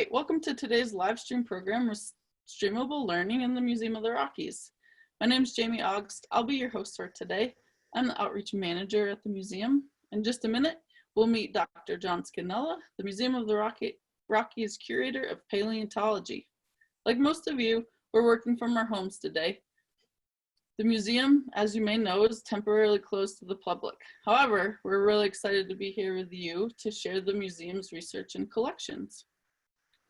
right, welcome to today's live stream program, Streamable Learning in the Museum of the Rockies. My name is Jamie Augst. I'll be your host for today. I'm the Outreach Manager at the museum. In just a minute, we'll meet Dr. John Scannella, the Museum of the Rockies Curator of Paleontology. Like most of you, we're working from our homes today. The museum, as you may know, is temporarily closed to the public. However, we're really excited to be here with you to share the museum's research and collections.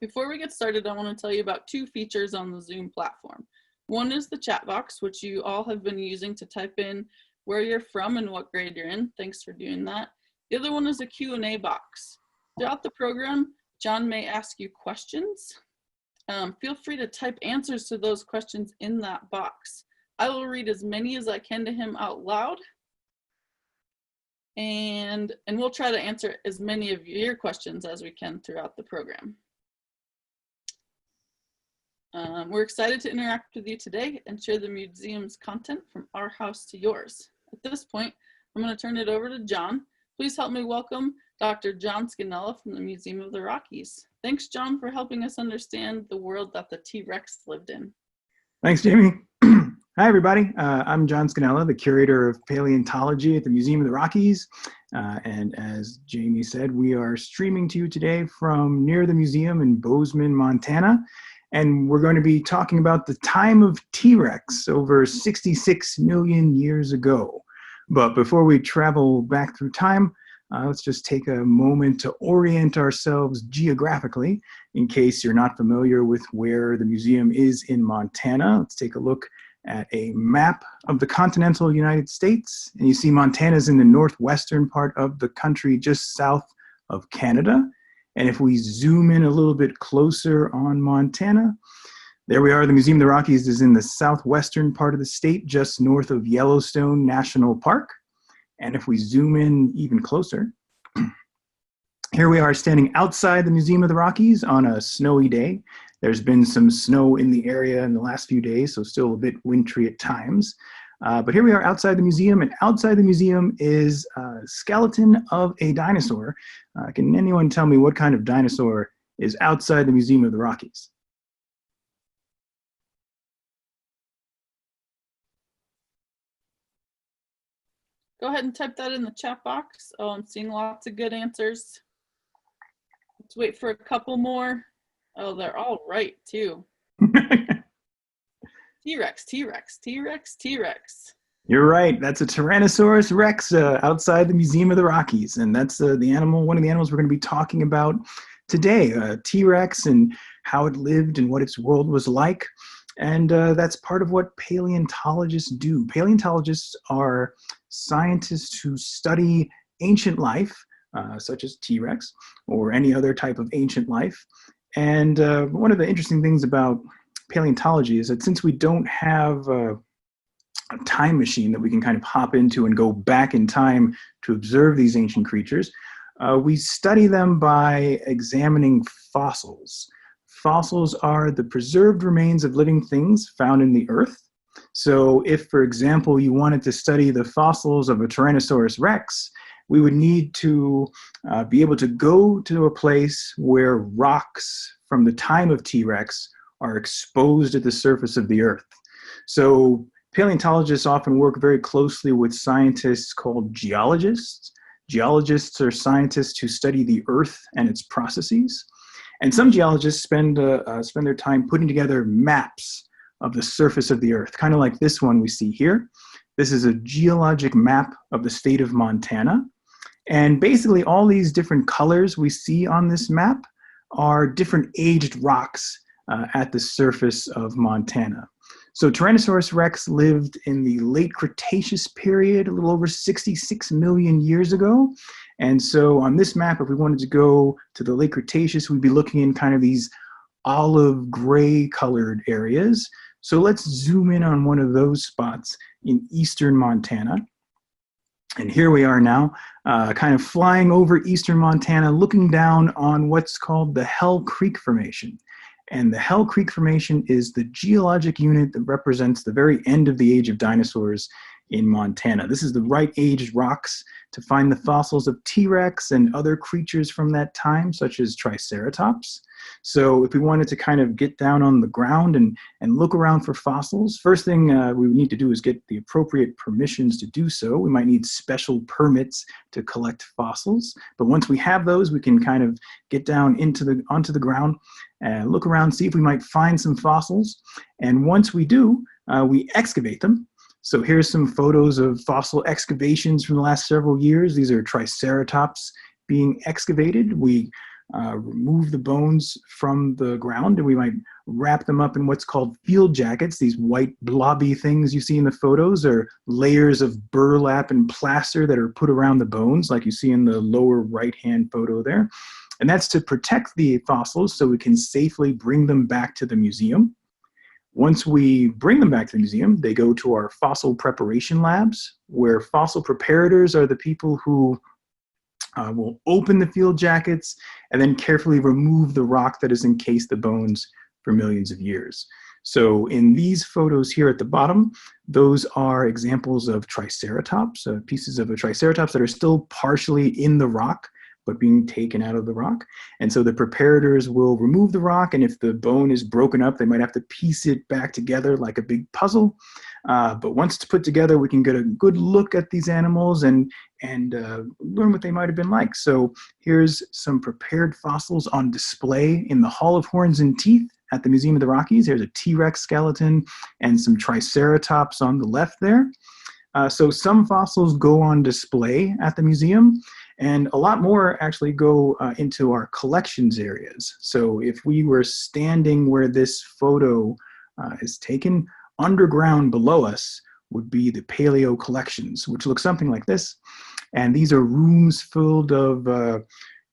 Before we get started, I want to tell you about two features on the Zoom platform. One is the chat box, which you all have been using to type in where you're from and what grade you're in. Thanks for doing that. The other one is a Q&A box. Throughout the program, John may ask you questions. Feel free to type answers to those questions in that box. I will read as many as I can to him out loud, and we'll try to answer as many of your questions as we can throughout the program. We're excited to interact with you today and share the museum's content from our house to yours. At this point, I'm going to turn it over to John. Please help me welcome Dr. John Scannella from the Museum of the Rockies. Thanks, John, for helping us understand the world that the T-Rex lived in. Thanks, Jamie. Hi, everybody. I'm John Scannella, the Curator of Paleontology at the Museum of the Rockies. And as Jamie said, we are streaming to you today from near the museum in Bozeman, Montana. And we're going to be talking about the time of T-Rex over 66 million years ago. But before we travel back through time, let's just take a moment to orient ourselves geographically in case you're not familiar with where the museum is in Montana. Let's take a look at a map of the continental United States. And you see Montana's in the northwestern part of the country, just south of Canada. And if we zoom in a little bit closer on Montana, there we are. The Museum of the Rockies is in the southwestern part of the state, just north of Yellowstone National Park. And if we zoom in even closer, here we are standing outside the Museum of the Rockies on a snowy day. There's been some snow in the area in the last few days, so still a bit wintry at times. But here we are outside the museum, and outside the museum is a skeleton of a dinosaur. Can anyone tell me what kind of dinosaur is outside the Museum of the Rockies? Go ahead and type that in the chat box. Oh, I'm seeing lots of good answers. Let's wait for a couple more. Oh, they're all right, too. T-Rex, T-Rex, T-Rex, T-Rex. You're right. That's a Tyrannosaurus Rex outside the Museum of the Rockies. And that's the animal, one of the animals we're going to be talking about today, T-Rex and how it lived and what its world was like. And that's part of what paleontologists do. Paleontologists are scientists who study ancient life, such as T-Rex or any other type of ancient life. And one of the interesting things about paleontology is that since we don't have a time machine that we can kind of hop into and go back in time to observe these ancient creatures, we study them by examining fossils. Fossils are the preserved remains of living things found in the earth. So if, for example, you wanted to study the fossils of a Tyrannosaurus Rex, we would need to be able to go to a place where rocks from the time of T-Rex are exposed at the surface of the earth. So paleontologists often work very closely with scientists called geologists. Geologists are scientists who study the earth and its processes. And some geologists spend their time putting together maps of the surface of the earth, kind of like this one we see here. This is a geologic map of the state of Montana. And basically all these different colors we see on this map are different aged rocks at the surface of Montana. So Tyrannosaurus Rex lived in the late Cretaceous period, a little over 66 million years ago. And so on this map, if we wanted to go to the late Cretaceous, we'd be looking in kind of these olive gray colored areas. So let's zoom in on one of those spots in eastern Montana. And here we are now, kind of flying over eastern Montana, looking down on what's called the Hell Creek Formation. And the Hell Creek Formation is the geologic unit that represents the very end of the age of dinosaurs in Montana. This is the right aged rocks to find the fossils of T.rex and other creatures from that time, such as Triceratops. So if we wanted to kind of get down on the ground and look around for fossils, first thing we need to do is get the appropriate permissions to do so. We might need special permits to collect fossils, but once we have those, we can kind of get down onto the ground and look around, see if we might find some fossils. And once we do, we excavate them. So here's some photos of fossil excavations from the last several years. These are Triceratops being excavated. We remove the bones from the ground, and we might wrap them up in what's called field jackets. These white blobby things you see in the photos are layers of burlap and plaster that are put around the bones, like you see in the lower right-hand photo there. And that's to protect the fossils so we can safely bring them back to the museum. Once we bring them back to the museum, they go to our fossil preparation labs, where fossil preparators are the people who will open the field jackets and then carefully remove the rock that has encased the bones for millions of years. So in these photos here at the bottom, those are examples of Triceratops, pieces of a Triceratops that are still partially in the rock, but being taken out of the rock. And so the preparators will remove the rock, and if the bone is broken up, they might have to piece it back together like a big puzzle. But once it's put together, we can get a good look at these animals and learn what they might have been like. So here's some prepared fossils on display in the Hall of Horns and Teeth at the Museum of the Rockies. Here's a T.rex skeleton and some Triceratops on the left there. So some fossils go on display at the museum, and a lot more actually go into our collections areas. So if we were standing where this photo is taken, underground below us would be the paleo collections, which look something like this. And these are rooms filled of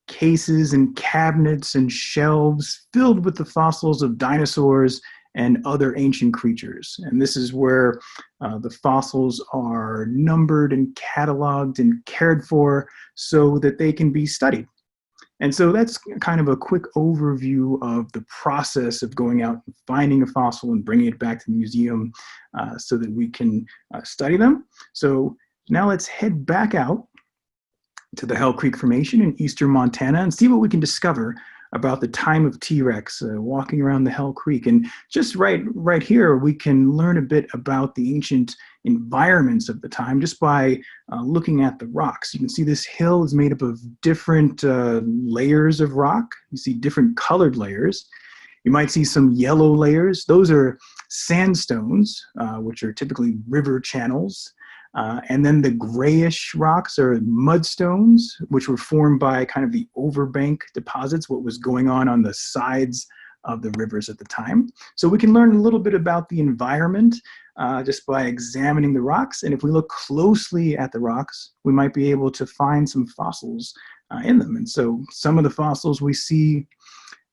cases and cabinets and shelves filled with the fossils of dinosaurs and other ancient creatures. And this is where the fossils are numbered and cataloged and cared for so that they can be studied. And so that's kind of a quick overview of the process of going out and finding a fossil and bringing it back to the museum so that we can study them. So now let's head back out to the Hell Creek Formation in eastern Montana and see what we can discover about the time of T.rex walking around the Hell Creek. And just right here, we can learn a bit about the ancient environments of the time just by looking at the rocks. You can see this hill is made up of different layers of rock. You see different colored layers. You might see some yellow layers. Those are sandstones, which are typically river channels. And then the grayish rocks are mudstones, which were formed by kind of the overbank deposits, what was going on the sides of the rivers at the time. So we can learn a little bit about the environment just by examining the rocks. And if we look closely at the rocks, we might be able to find some fossils in them. And so some of the fossils we see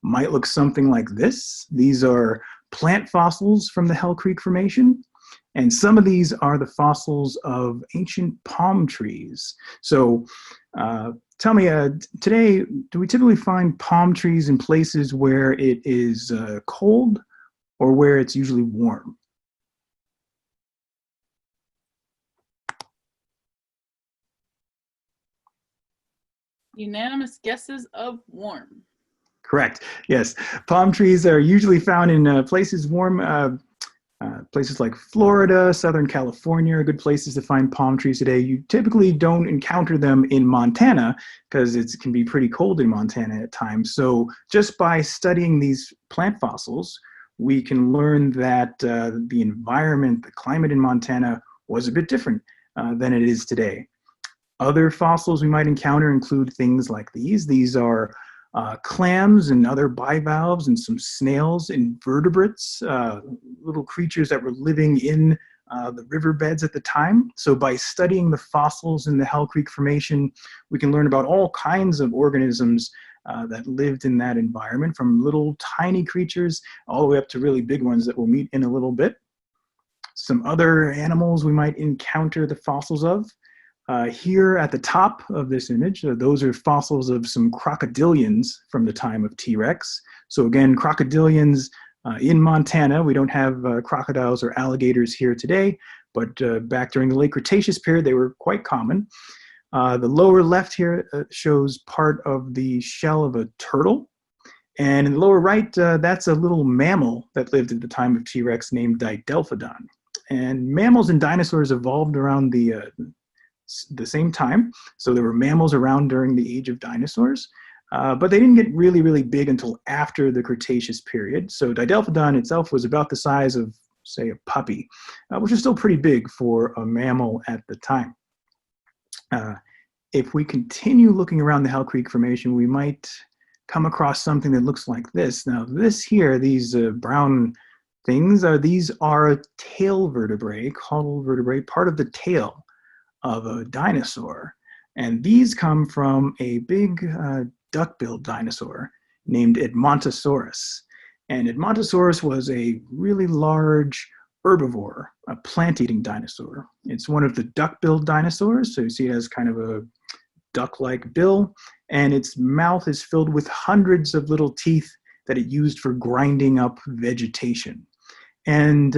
might look something like this. These are plant fossils from the Hell Creek Formation. And some of these are the fossils of ancient palm trees. So tell me, today, do we typically find palm trees in places where it is cold or where it's usually warm? Unanimous guesses of warm. Correct, yes. Palm trees are usually found in places warm, places like Florida, Southern California are good places to find palm trees today. You typically don't encounter them in Montana because it can be pretty cold in Montana at times. So just by studying these plant fossils, we can learn that the environment, the climate in Montana was a bit different than it is today. Other fossils we might encounter include things like these. These are clams and other bivalves and some snails, invertebrates, little creatures that were living in the riverbeds at the time. So by studying the fossils in the Hell Creek Formation, we can learn about all kinds of organisms that lived in that environment, from little tiny creatures all the way up to really big ones that we'll meet in a little bit. Some other animals we might encounter the fossils of. Here at the top of this image, those are fossils of some crocodilians from the time of T.rex. So again, crocodilians In Montana, we don't have crocodiles or alligators here today, but back during the late Cretaceous period, they were quite common. The lower left here shows part of the shell of a turtle. And in the lower right, that's a little mammal that lived at the time of T-Rex named Didelphodon. And mammals and dinosaurs evolved around the same time. So there were mammals around during the age of dinosaurs, but they didn't get really, really big until after the Cretaceous period. So Didelphodon itself was about the size of, say, a puppy, which is still pretty big for a mammal at the time. If we continue looking around the Hell Creek Formation, we might come across something that looks like this. Now, this here, these brown things, these are tail vertebrae, caudal vertebrae, part of the tail of a dinosaur. And these come from a big duck-billed dinosaur named Edmontosaurus. And Edmontosaurus was a really large herbivore, a plant-eating dinosaur. It's one of the duck-billed dinosaurs, so you see it has kind of a duck-like bill, and its mouth is filled with hundreds of little teeth that it used for grinding up vegetation. And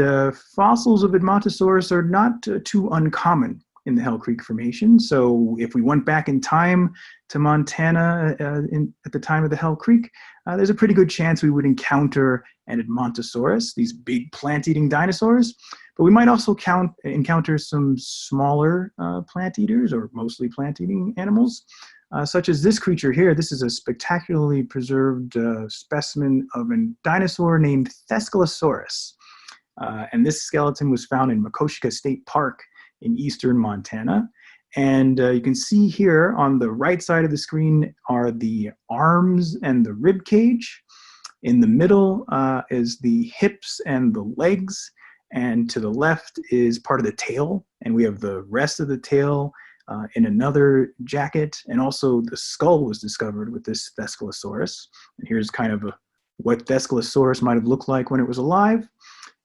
fossils of Edmontosaurus are not too uncommon in the Hell Creek Formation. So if we went back in time to Montana at the time of the Hell Creek, there's a pretty good chance we would encounter an Edmontosaurus, these big plant-eating dinosaurs. But we might also encounter some smaller plant eaters, or mostly plant-eating animals, such as this creature here. This is a spectacularly preserved specimen of a dinosaur named Thescelosaurus. And this skeleton was found in Makoshika State Park in eastern Montana. And you can see here on the right side of the screen are the arms and the rib cage. In the middle is the hips and the legs. And to the left is part of the tail. And we have the rest of the tail in another jacket. And also the skull was discovered with this Thescelosaurus. And here's kind of what Thescelosaurus might have looked like when it was alive.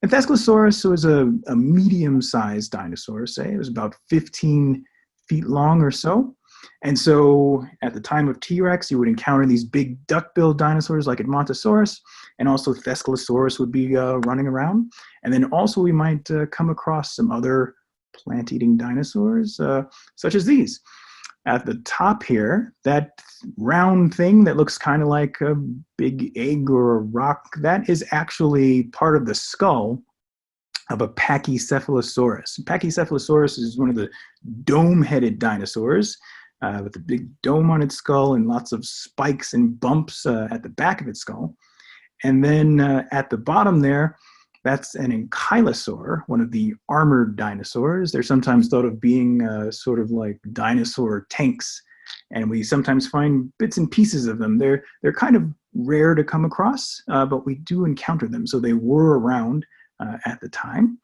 And Thescelosaurus was a medium-sized dinosaur, say. It was about 15 feet long or so. And so at the time of T-Rex, you would encounter these big duck-billed dinosaurs like Edmontosaurus, and also Thescelosaurus would be running around. And then also we might come across some other plant-eating dinosaurs, such as these. At the top here, that round thing that looks kind of like a big egg or a rock, that is actually part of the skull of a Pachycephalosaurus. Pachycephalosaurus is one of the dome-headed dinosaurs with a big dome on its skull and lots of spikes and bumps at the back of its skull. And then at the bottom there, that's an ankylosaur, one of the armored dinosaurs. They're sometimes thought of being sort of like dinosaur tanks, and we sometimes find bits and pieces of them. They're kind of rare to come across, but we do encounter them. So they were around at the time.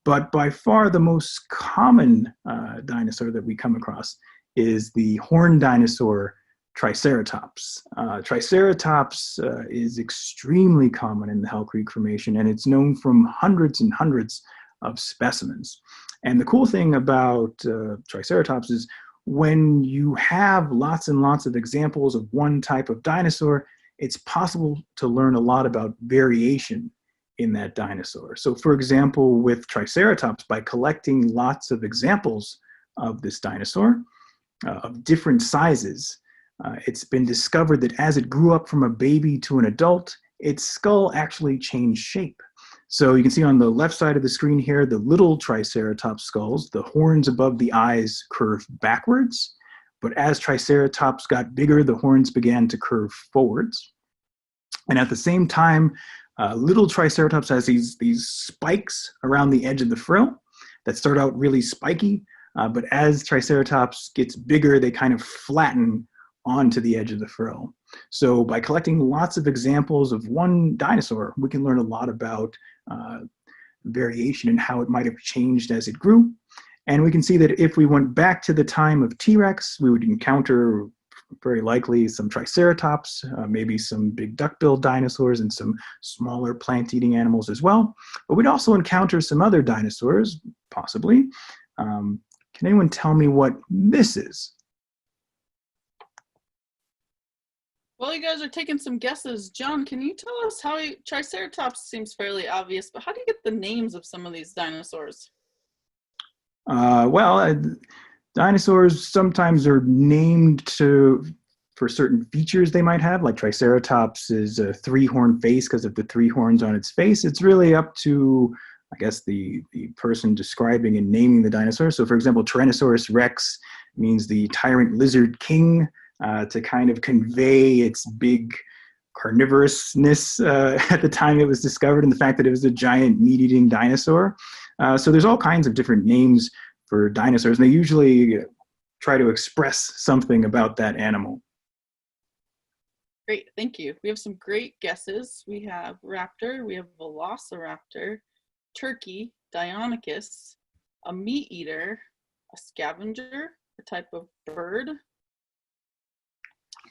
But by far the most common dinosaur that we come across is the horned dinosaur Triceratops. Triceratops is extremely common in the Hell Creek Formation, and it's known from hundreds and hundreds of specimens. And the cool thing about Triceratops is when you have lots and lots of examples of one type of dinosaur, it's possible to learn a lot about variation in that dinosaur. So for example, with Triceratops, by collecting lots of examples of this dinosaur of different sizes, it's been discovered that as it grew up from a baby to an adult, its skull actually changed shape. So you can see on the left side of the screen here, the little Triceratops skulls, the horns above the eyes curve backwards. But as Triceratops got bigger, the horns began to curve forwards. And at the same time, little Triceratops has these spikes around the edge of the frill that start out really spiky. But as Triceratops gets bigger, they kind of flatten onto the edge of the frill. So by collecting lots of examples of one dinosaur, we can learn a lot about variation and how it might have changed as it grew. And we can see that if we went back to the time of T-Rex, we would encounter very likely some Triceratops, maybe some big duck-billed dinosaurs, and some smaller plant-eating animals as well. But we'd also encounter some other dinosaurs, possibly. Can anyone tell me what this is? Well, you guys are taking some guesses. John, can you tell us how Triceratops seems fairly obvious, but how do you get the names of some of these dinosaurs? Well, dinosaurs sometimes are named for certain features they might have, like Triceratops is a three-horn face because of the three horns on its face. It's really up to, I guess, the person describing and naming the dinosaur. So, for example, Tyrannosaurus Rex means the tyrant lizard king, to kind of convey its big carnivorousness at the time it was discovered, and the fact that it was a giant meat-eating dinosaur. So there's all kinds of different names for dinosaurs, and they usually try to express something about that animal. Great, thank you. We have some great guesses. We have raptor, we have velociraptor, turkey, Deinonychus, a meat eater, a scavenger, a type of bird.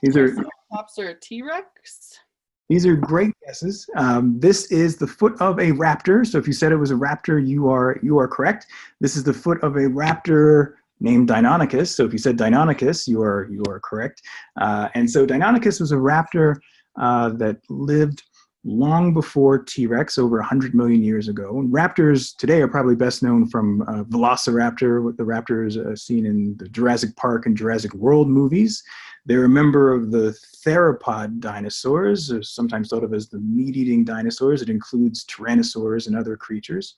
These are Triceratops or a T.rex. These are great guesses. This is the foot of a raptor. So if you said it was a raptor, you are correct. This is the foot of a raptor named Deinonychus. So if you said Deinonychus, you are correct. And so Deinonychus was a raptor that lived long before T-Rex, over 100 million years ago. And raptors today are probably best known from Velociraptor, the raptors seen in the Jurassic Park and Jurassic World movies. They're a member of the theropod dinosaurs, sometimes thought of as the meat-eating dinosaurs. It includes tyrannosaurs and other creatures.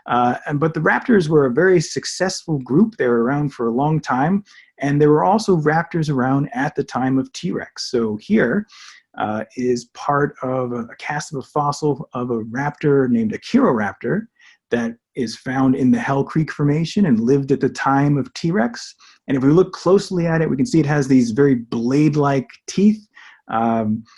But the raptors were a very successful group. They were around for a long time, and there were also raptors around at the time of T-Rex. So here is part of a cast of a fossil of a raptor named a Curator that is found in the Hell Creek Formation and lived at the time of T-Rex. And if we look closely at it, we can see it has these very blade-like teeth,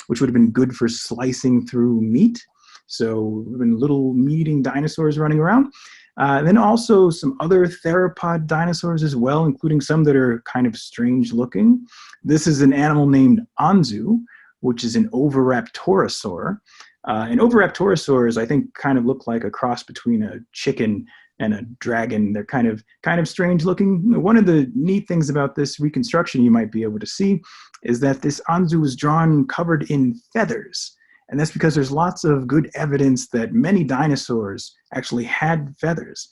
which would have been good for slicing through meat. So been little meat-eating dinosaurs running around. Then also some other theropod dinosaurs as well, including some that are kind of strange looking. This is an animal named Anzu, which is an oviraptorosaur. And oviraptorosaurs, I think, kind of look like a cross between a chicken and a dragon. They're kind of strange looking. One of the neat things about this reconstruction you might be able to see is that this Anzu was drawn covered in feathers. And that's because there's lots of good evidence that many dinosaurs actually had feathers,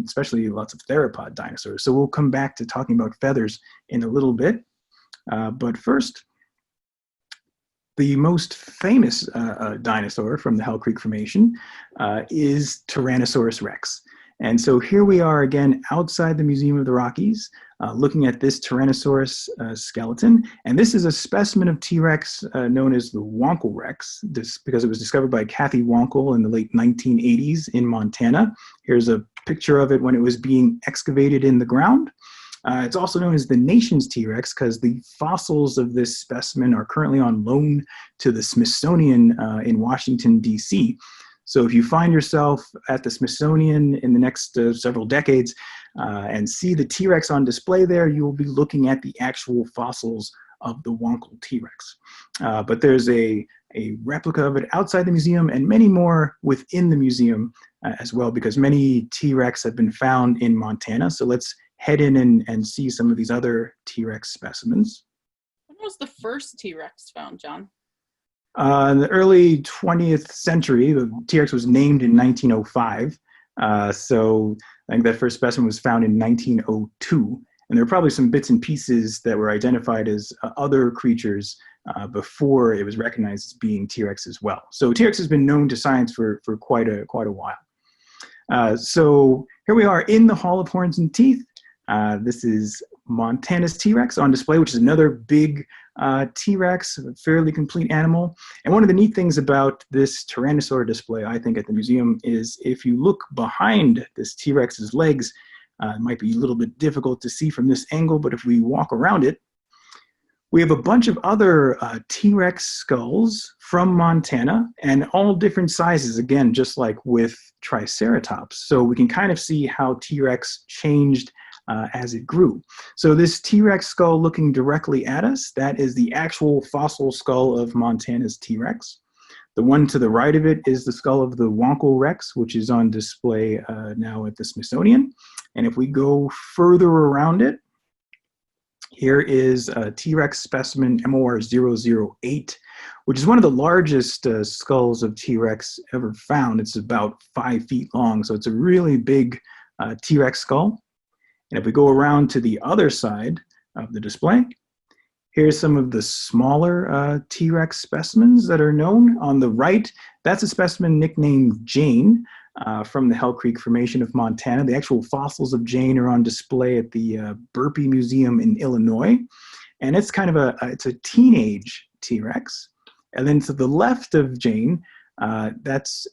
especially lots of theropod dinosaurs. So we'll come back to talking about feathers in a little bit. But first, the most famous dinosaur from the Hell Creek Formation is Tyrannosaurus Rex. And so here we are again outside the Museum of the Rockies, looking at this Tyrannosaurus skeleton. And this is a specimen of T-Rex known as the Wonkel Rex, because it was discovered by Kathy Wonkel in the late 1980s in Montana. Here's a picture of it when it was being excavated in the ground. It's also known as the nation's T-Rex because the fossils of this specimen are currently on loan to the Smithsonian in Washington, D.C. So if you find yourself at the Smithsonian in the next several decades and see the T-Rex on display there, you will be looking at the actual fossils of the Wonkel T-Rex. But there's a replica of it outside the museum and many more within the museum as well, because many T-Rex have been found in Montana. So let's head in and see some of these other T-Rex specimens. When was the first T-Rex found, John? In the early 20th century, the T-Rex was named in 1905. So I think that first specimen was found in 1902. And there are probably some bits and pieces that were identified as other creatures before it was recognized as being T-Rex as well. So T-Rex has been known to science for quite a while. So here we are in the Hall of Horns and Teeth. This is Montana's T-Rex on display, which is another big T-Rex, a fairly complete animal. And one of the neat things about this Tyrannosaur display, I think, at the museum is if you look behind this T-Rex's legs, it might be a little bit difficult to see from this angle, but if we walk around it, we have a bunch of other T-Rex skulls from Montana, and all different sizes, again, just like with Triceratops. So we can kind of see how T-Rex changed as it grew. So this T-Rex skull looking directly at us, that is the actual fossil skull of Montana's T-Rex. The one to the right of it is the skull of the Wonkel Rex, which is on display now at the Smithsonian. And if we go further around it, Here is a T-Rex specimen MOR008, which is one of the largest skulls of T-Rex ever found. It's about 5 feet long, so it's a really big T-Rex skull. And if we go around to the other side of the display, here's some of the smaller T-Rex specimens that are known. On the right, that's a specimen nicknamed Jane from the Hell Creek Formation of Montana. The actual fossils of Jane are on display at the Burpee Museum in Illinois. And it's kind of it's a teenage T-Rex. And then to the left of Jane, that's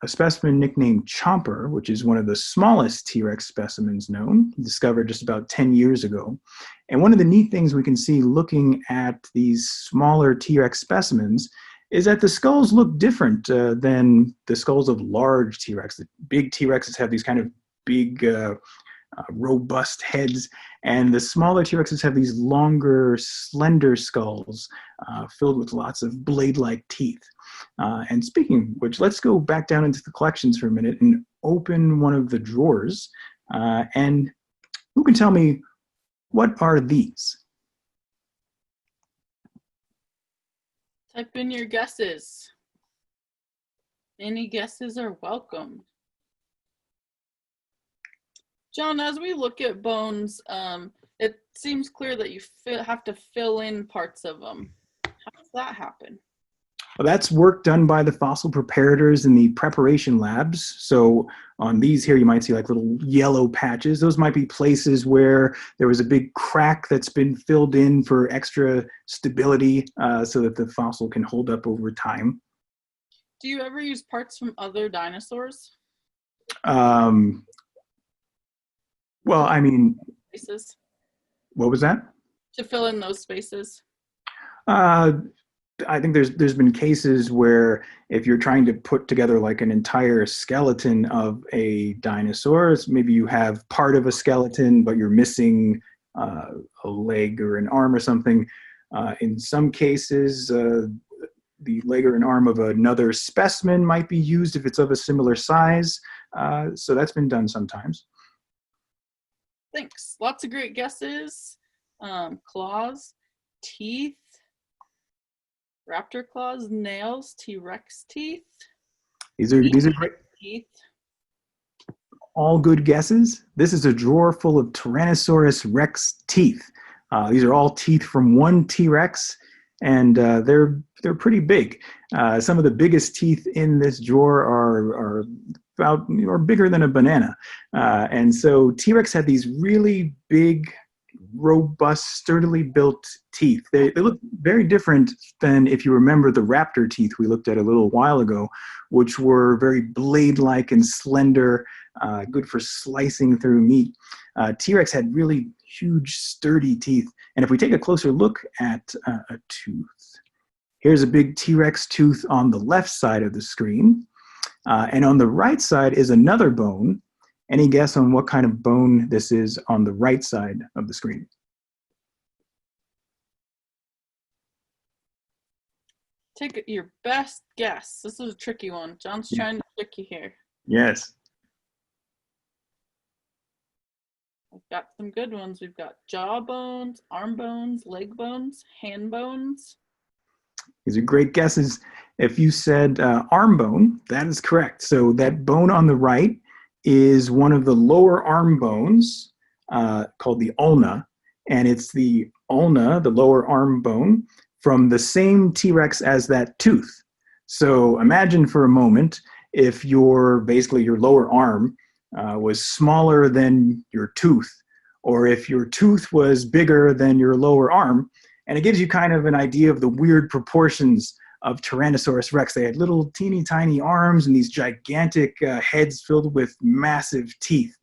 a specimen nicknamed Chomper, which is one of the smallest T-Rex specimens known, discovered just about 10 years ago. And one of the neat things we can see looking at these smaller T-Rex specimens is that the skulls look different than the skulls of large T-Rex. The big T-Rexes have these kind of big, robust heads, and the smaller T-Rexes have these longer, slender skulls filled with lots of blade-like teeth. And speaking of which, let's go back down into the collections for a minute and open one of the drawers. And who can tell me, what are these? Type in your guesses. Any guesses are welcome. John, as we look at bones, it seems clear that you have to fill in parts of them. How does that happen? Well, that's work done by the fossil preparators in the preparation labs. So on these here, you might see like little yellow patches. Those might be places where there was a big crack that's been filled in for extra stability so that the fossil can hold up over time. Do you ever use parts from other dinosaurs? Well, I mean, Spaces? What was that? To fill in those spaces? I think there's been cases where if you're trying to put together like an entire skeleton of a dinosaur, maybe you have part of a skeleton, but you're missing a leg or an arm or something. In some cases, the leg or an arm of another specimen might be used if it's of a similar size. So that's been done sometimes. Thanks. Lots of great guesses. Claws, teeth, raptor claws, nails, T-Rex teeth. These are great. Teeth. All good guesses. This is a drawer full of Tyrannosaurus Rex teeth. These are all teeth from one T-Rex, and they're pretty big. Some of the biggest teeth in this drawer are about or bigger than a banana. And so T-Rex had these really big, robust, sturdily built teeth. They look very different than, if you remember, the raptor teeth we looked at a little while ago, which were very blade-like and slender, good for slicing through meat. T-Rex had really huge, sturdy teeth. And if we take a closer look at a tooth, here's a big T-Rex tooth on the left side of the screen. And on the right side is another bone. Any guess on what kind of bone this is on the right side of the screen? Take your best guess. This is a tricky one. John's trying to trick you here. Yes. We've got some good ones. We've got jaw bones, arm bones, leg bones, hand bones. These are great guesses. If you said arm bone, that is correct. So that bone on the right is one of the lower arm bones called the ulna. And it's the ulna, the lower arm bone, from the same T-Rex as that tooth. So imagine for a moment if basically your lower arm was smaller than your tooth, or if your tooth was bigger than your lower arm. And it gives you kind of an idea of the weird proportions of Tyrannosaurus Rex. They had little teeny tiny arms and these gigantic heads filled with massive teeth.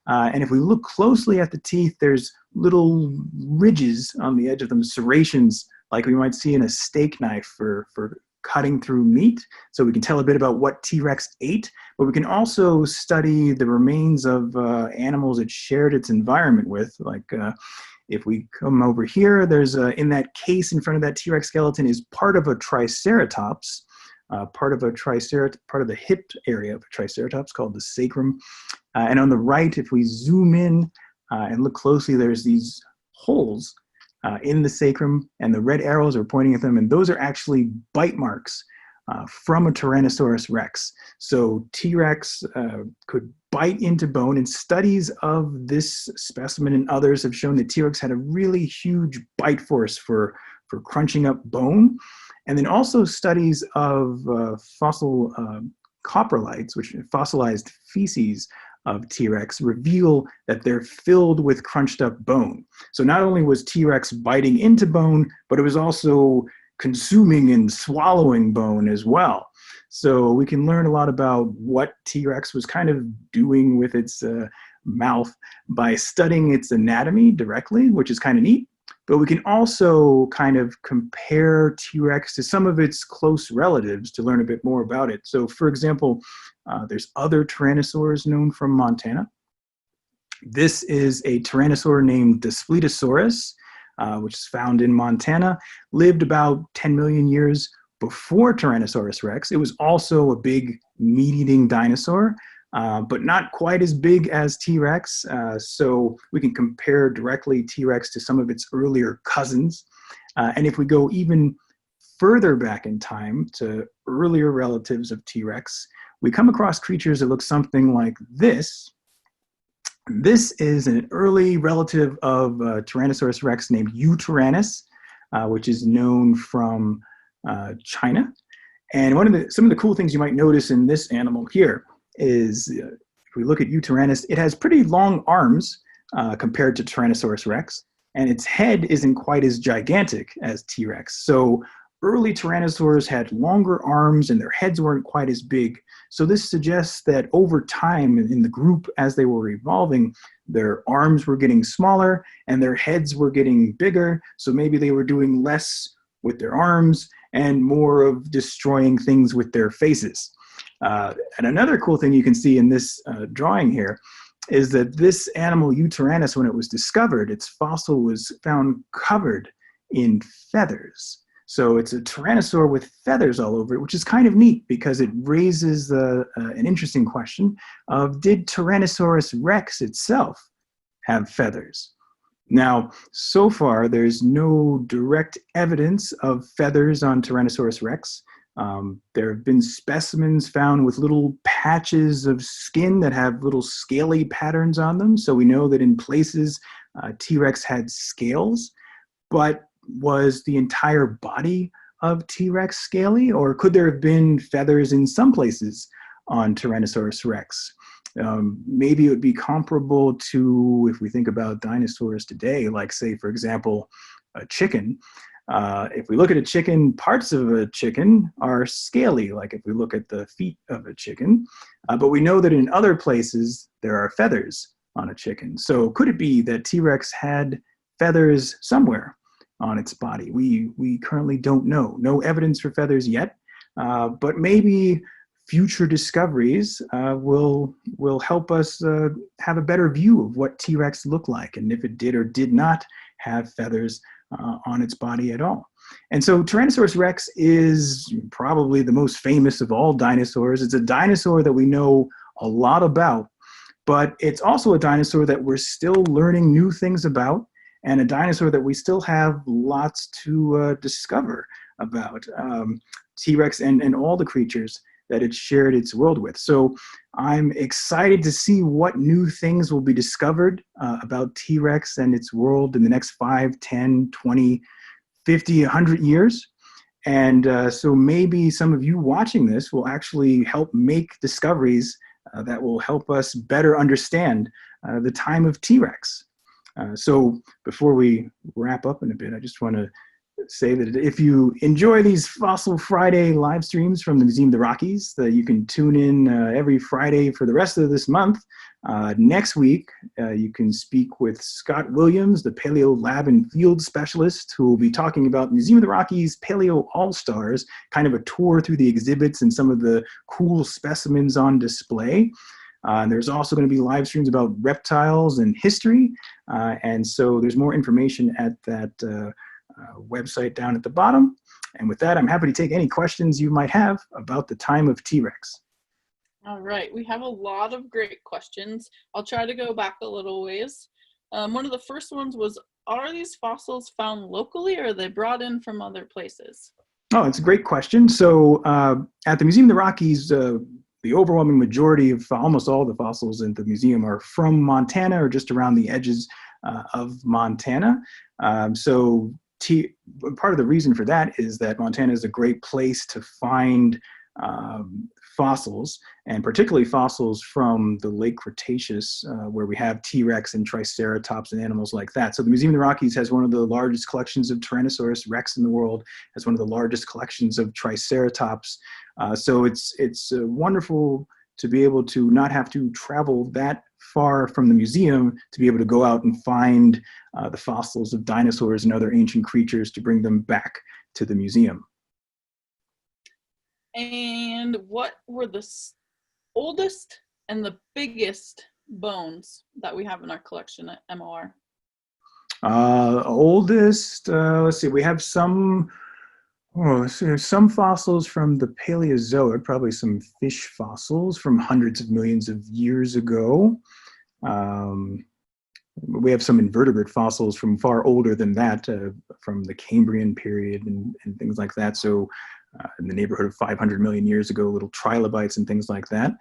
And if we look closely at the teeth, there's little ridges on the edge of them, serrations, like we might see in a steak knife for cutting through meat. So we can tell a bit about what T-Rex ate, but we can also study the remains of animals it shared its environment with. Like if we come over here, there's in that case in front of that T-Rex skeleton is part of a Triceratops, part of the hip area of a Triceratops called the sacrum. And on the right, if we zoom in and look closely, there's these holes in the sacrum, and the red arrows are pointing at them, and those are actually bite marks from a Tyrannosaurus Rex. So T-Rex could bite into bone, and studies of this specimen and others have shown that T-Rex had a really huge bite force for crunching up bone. And then also studies of fossil coprolites, which are fossilized feces of T-Rex, reveal that they're filled with crunched up bone. So not only was T-Rex biting into bone, but it was also consuming and swallowing bone as well. So we can learn a lot about what T-Rex was kind of doing with its mouth by studying its anatomy directly, which is kind of neat. But we can also kind of compare T-Rex to some of its close relatives to learn a bit more about it. So for example, there's other tyrannosaurs known from Montana. This is a tyrannosaur named Spinosaurus, which is found in Montana, lived about 10 million years before Tyrannosaurus Rex. It was also a big meat-eating dinosaur, but not quite as big as T-Rex. So we can compare directly T-Rex to some of its earlier cousins. And if we go even further back in time to earlier relatives of T-Rex, we come across creatures that look something like this. This is an early relative of Tyrannosaurus Rex named Hugh Tyrannis, which is known from China. And some of the cool things you might notice in this animal here is, if we look at Hugh Tyrannis, it has pretty long arms compared to Tyrannosaurus Rex, and its head isn't quite as gigantic as T-Rex. So early tyrannosaurs had longer arms and their heads weren't quite as big. So this suggests that over time in the group, as they were evolving, their arms were getting smaller and their heads were getting bigger. So maybe they were doing less with their arms and more of destroying things with their faces. And another cool thing you can see in this drawing here is that this animal, Hugh Tyrannis, when it was discovered, its fossil was found covered in feathers. So it's a tyrannosaur with feathers all over it, which is kind of neat because it raises an interesting question of, did Tyrannosaurus Rex itself have feathers? Now, so far, there's no direct evidence of feathers on Tyrannosaurus Rex. There have been specimens found with little patches of skin that have little scaly patterns on them. So we know that in places, T-Rex had scales, but was the entire body of T-Rex scaly, or could there have been feathers in some places on Tyrannosaurus Rex? Maybe it would be comparable to, if we think about dinosaurs today, like say, for example, a chicken. If we look at a chicken, parts of a chicken are scaly, like if we look at the feet of a chicken, but we know that in other places there are feathers on a chicken. So could it be that T-Rex had feathers somewhere on its body? We currently don't know. No evidence for feathers yet, but maybe future discoveries will help us have a better view of what T-Rex looked like and if it did or did not have feathers on its body at all. And so Tyrannosaurus Rex is probably the most famous of all dinosaurs. It's a dinosaur that we know a lot about, but it's also a dinosaur that we're still learning new things about, and a dinosaur that we still have lots to discover about T-Rex and all the creatures that it shared its world with. So I'm excited to see what new things will be discovered about T-Rex and its world in the next 5, 10, 20, 50, 100 years. And so maybe some of you watching this will actually help make discoveries that will help us better understand the time of T-Rex. So before we wrap up in a bit, I just want to say that if you enjoy these Fossil Friday live streams from the Museum of the Rockies, that you can tune in every Friday for the rest of this month. Next week, you can speak with Scott Williams, the Paleo Lab and Field Specialist, who will be talking about Museum of the Rockies Paleo All-Stars, kind of a tour through the exhibits and some of the cool specimens on display. There's also going to be live streams about reptiles and history. And so there's more information at that website down at the bottom. And with that, I'm happy to take any questions you might have about the time of T-Rex. All right, we have a lot of great questions. I'll try to go back a little ways. One of the first ones was, are these fossils found locally or are they brought in from other places? Oh, it's a great question. So at the Museum of the Rockies, the overwhelming majority of almost all the fossils in the museum are from Montana or just around the edges of Montana. So part of the reason for that is that Montana is a great place to find fossils, and particularly fossils from the late Cretaceous, where we have T.rex and Triceratops and animals like that. So the Museum of the Rockies has one of the largest collections of Tyrannosaurus Rex in the world, has one of the largest collections of Triceratops. So it's wonderful to be able to not have to travel that far from the museum to be able to go out and find the fossils of dinosaurs and other ancient creatures to bring them back to the museum. And what were the oldest and the biggest bones that we have in our collection at MOR? Oldest, let's see, we have some, some fossils from the Paleozoic, probably some fish fossils from hundreds of millions of years ago. We have some invertebrate fossils from far older than that, from the Cambrian period and things like that. So in the neighborhood of 500 million years ago, little trilobites and things like that.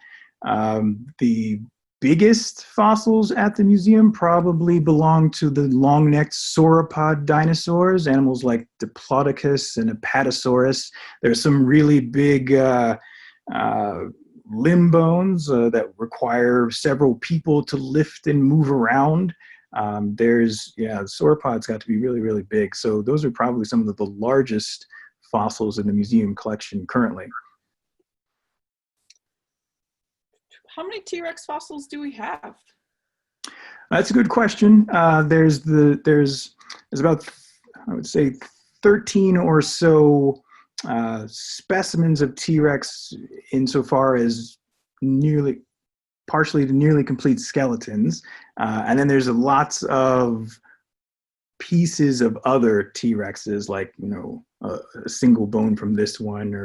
The biggest fossils at the museum probably belong to the long-necked sauropod dinosaurs, animals like Diplodocus and Apatosaurus. There's some really big limb bones that require several people to lift and move around. The sauropods got to be really, really big. So those are probably some of the largest fossils in the museum collection currently. How many T-rex fossils do we have? That's a good question. There's about, I would say, 13 or so specimens of T-rex insofar as partially to nearly complete skeletons. And then there's lots of pieces of other T-rexes, like, a single bone from this one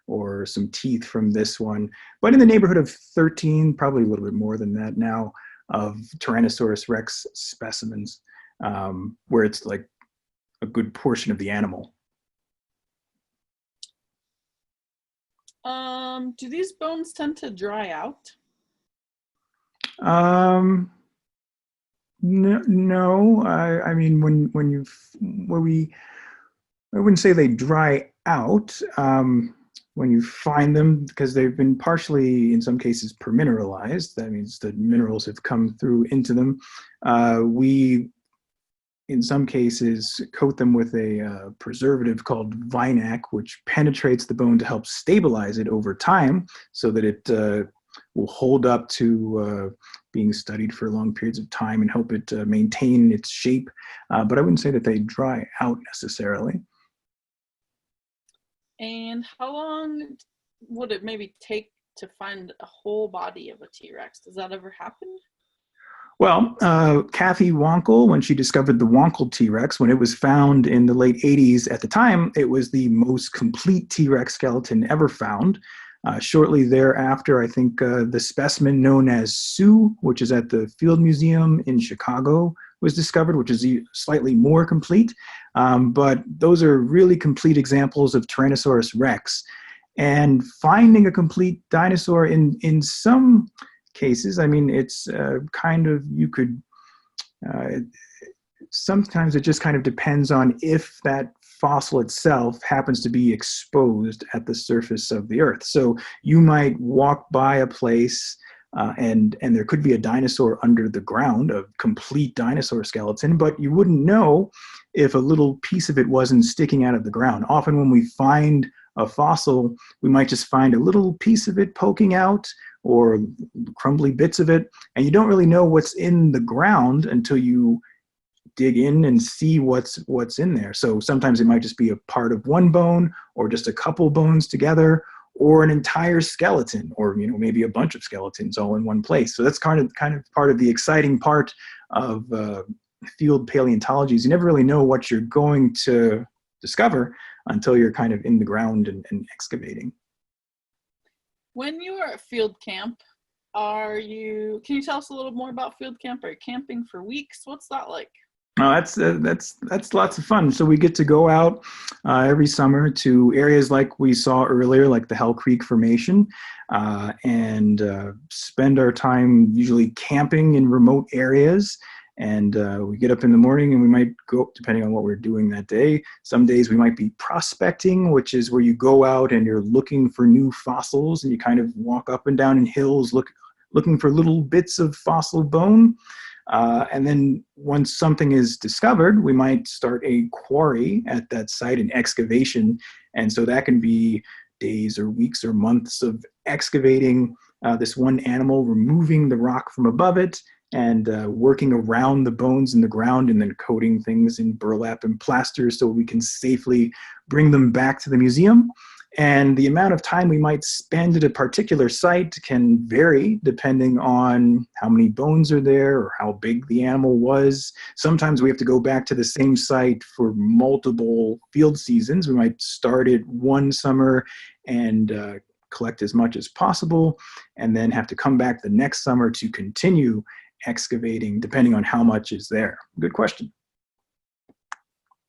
or some teeth from this one. But in the neighborhood of 13, probably a little bit more than that now, of Tyrannosaurus Rex specimens, where it's like a good portion of the animal. Do these bones tend to dry out? No. I mean, I wouldn't say they dry out when you find them, because they've been partially, in some cases, permineralized. That means the minerals have come through into them. We, in some cases, coat them with a preservative called Vinac, which penetrates the bone to help stabilize it over time so that it will hold up to being studied for long periods of time and help it maintain its shape. But I wouldn't say that they dry out necessarily. And how long would it maybe take to find a whole body of a T-rex? Does that ever happen? Well, Kathy Wankel, when she discovered the Wankel T-rex, when it was found in the late 80s, at the time, it was the most complete T-rex skeleton ever found. Shortly thereafter, I think the specimen known as Sue, which is at the Field Museum in Chicago, was discovered, which is slightly more complete. But those are really complete examples of Tyrannosaurus Rex. And finding a complete dinosaur in some cases, I mean, it's sometimes it just kind of depends on if that fossil itself happens to be exposed at the surface of the earth. So you might walk by a place and there could be a dinosaur under the ground, a complete dinosaur skeleton, but you wouldn't know if a little piece of it wasn't sticking out of the ground. Often when we find a fossil, we might just find a little piece of it poking out or crumbly bits of it, and you don't really know what's in the ground until you dig in and see what's in there. So sometimes it might just be a part of one bone or just a couple bones together, or an entire skeleton, or maybe a bunch of skeletons all in one place. So that's kind of part of the exciting part of field paleontology, is you never really know what you're going to discover until you're kind of in the ground and excavating. When you are at field camp, can you tell us a little more about field camp? Are you camping for weeks? What's that like? Oh, that's lots of fun. So we get to go out every summer to areas like we saw earlier, like the Hell Creek Formation, and spend our time usually camping in remote areas. And we get up in the morning and we might go, depending on what we're doing that day. Some days we might be prospecting, which is where you go out and you're looking for new fossils and you kind of walk up and down in hills looking for little bits of fossil bone. And then once something is discovered, we might start a quarry at that site, an excavation. And so that can be days or weeks or months of excavating this one animal, removing the rock from above it, and working around the bones in the ground, and then coating things in burlap and plaster so we can safely bring them back to the museum. And the amount of time we might spend at a particular site can vary depending on how many bones are there or how big the animal was. Sometimes we have to go back to the same site for multiple field seasons. We might start it one summer and collect as much as possible, and then have to come back the next summer to continue excavating, depending on how much is there. Good question.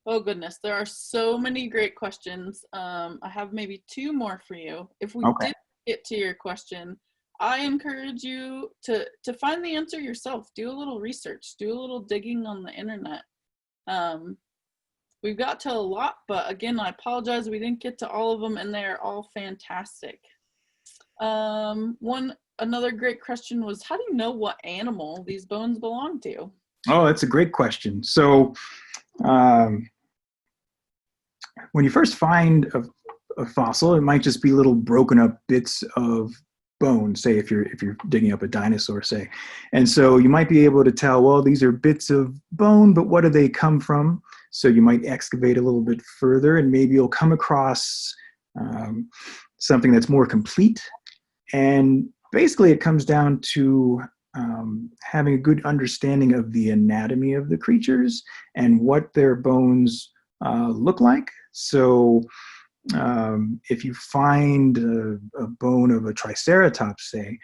Oh goodness, there are so many great questions. I have maybe two more for you. If we Okay. did get to your question, I encourage you to find the answer yourself. Do a little research, do a little digging on the internet. We've got to a lot, but again, I apologize we didn't get to all of them, and they're all fantastic. Another great question was, how do you know what animal these bones belong to? Oh, that's a great question. So, um, when you first find a fossil, it might just be little broken up bits of bone, say if you're digging up a dinosaur, say. And so you might be able to tell, well, these are bits of bone, but what do they come from? So you might excavate a little bit further and maybe you'll come across something that's more complete. And basically it comes down to having a good understanding of the anatomy of the creatures and what their bones look like. So if you find a bone of a Triceratops, say,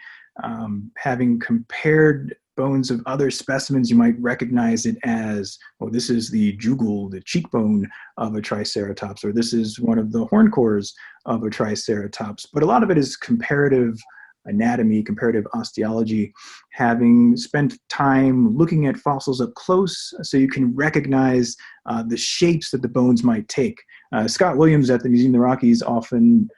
having compared bones of other specimens, you might recognize it as, oh, this is the jugal, the cheekbone of a Triceratops, or this is one of the horn cores of a Triceratops. But a lot of it is comparative anatomy, comparative osteology, having spent time looking at fossils up close so you can recognize the shapes that the bones might take. Scott Williams at the Museum of the Rockies often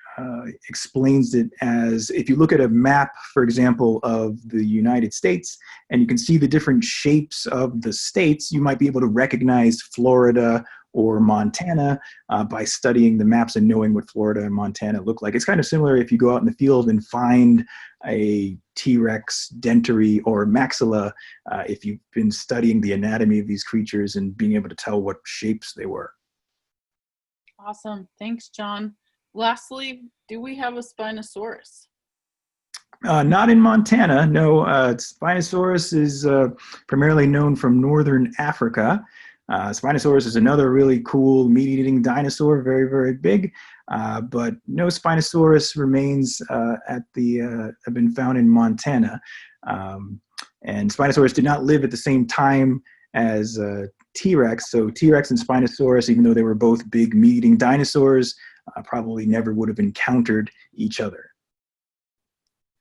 explains it as, if you look at a map, for example, of the United States, and you can see the different shapes of the states, you might be able to recognize Florida or Montana by studying the maps and knowing what Florida and Montana look like. It's kind of similar if you go out in the field and find a T.rex dentary or maxilla, if you've been studying the anatomy of these creatures and being able to tell what shapes they were. Awesome. Thanks, John. Lastly, do we have a Spinosaurus? Not in Montana, no. Spinosaurus is primarily known from northern Africa. Spinosaurus is another really cool meat-eating dinosaur, very, very big. But no Spinosaurus remains have been found in Montana. And Spinosaurus did not live at the same time as T.rex. So T.rex and Spinosaurus, even though they were both big meat-eating dinosaurs, probably never would have encountered each other.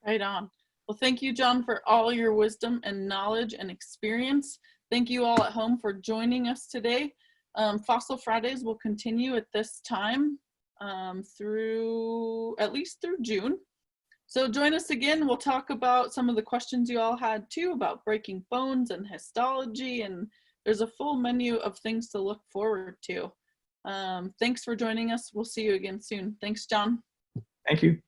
Right on. Well, thank you, John, for all your wisdom and knowledge and experience. Thank you all at home for joining us today. Fossil Fridays will continue at this time through at least through June. So join us again. We'll talk about some of the questions you all had too about breaking bones and histology, and there's a full menu of things to look forward to. Thanks for joining us. We'll see you again soon. Thanks, John. Thank you.